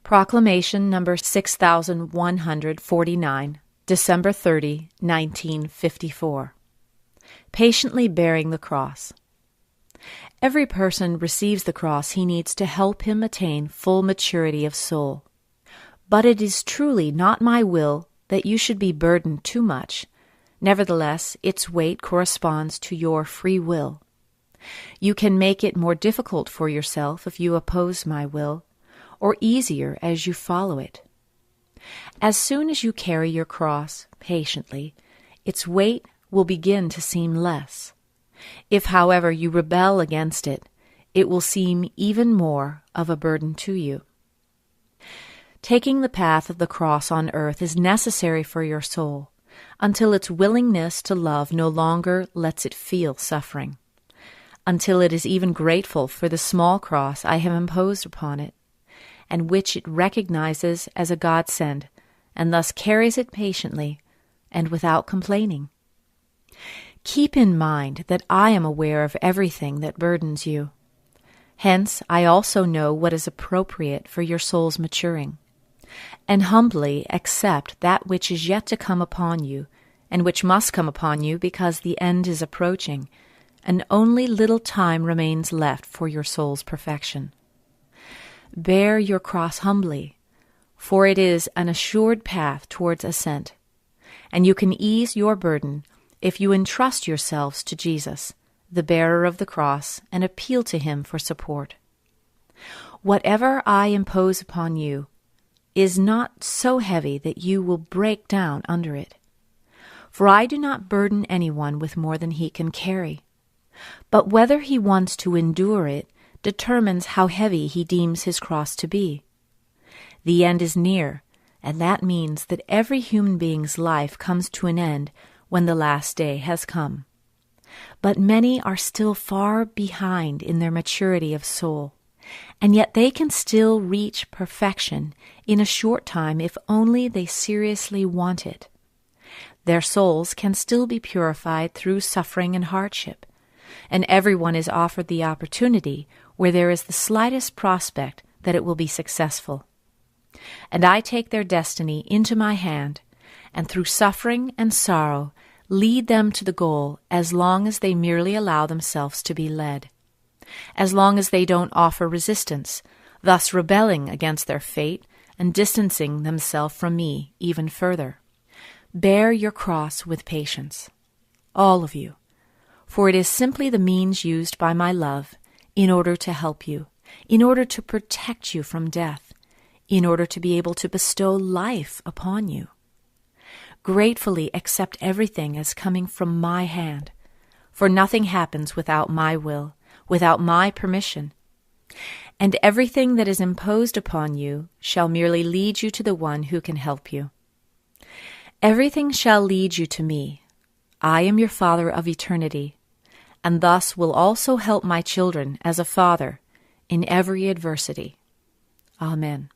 Proclamation number 6149, December 30, 1954. Patiently bearing the cross. Every person receives the cross he needs to help him attain full maturity of soul. But it is truly not my will that you should be burdened too much. Nevertheless, its weight corresponds to your free will. You can make it more difficult for yourself if you oppose my will, or easier as you follow it. As soon as you carry your cross patiently, its weight will begin to seem less. If, however, you rebel against it, it will seem even more of a burden to you. Taking the path of the cross on earth is necessary for your soul, until its willingness to love no longer lets it feel suffering, until it is even grateful for the small cross I have imposed upon it, and which it recognizes as a godsend, and thus carries it patiently and without complaining. Keep in mind that I am aware of everything that burdens you. Hence, I also know what is appropriate for your soul's maturing, and humbly accept that which is yet to come upon you, and which must come upon you because the end is approaching, and only little time remains left for your soul's perfection. Bear your cross humbly, for it is an assured path towards ascent, and you can ease your burden if you entrust yourselves to Jesus, the bearer of the cross, and appeal to him for support. Whatever I impose upon you is not so heavy that you will break down under it. For I do not burden anyone with more than he can carry, but whether he wants to endure it determines how heavy he deems his cross to be. The end is near, and that means that every human being's life comes to an end when the last day has come. But many are still far behind in their maturity of soul, and yet they can still reach perfection in a short time if only they seriously want it. Their souls can still be purified through suffering and hardship, and everyone is offered the opportunity where there is the slightest prospect that it will be successful. And I take their destiny into my hand, and through suffering and sorrow lead them to the goal as long as they merely allow themselves to be led, as long as they don't offer resistance, thus rebelling against their fate and distancing themselves from me even further. Bear your cross with patience, all of you, for it is simply the means used by my love in order to help you, in order to protect you from death, in order to be able to bestow life upon you. Gratefully accept everything as coming from my hand, for nothing happens without my will, without my permission. And everything that is imposed upon you shall merely lead you to the one who can help you. Everything shall lead you to me. I am your Father of eternity, and thus will also help my children as a father in every adversity. Amen.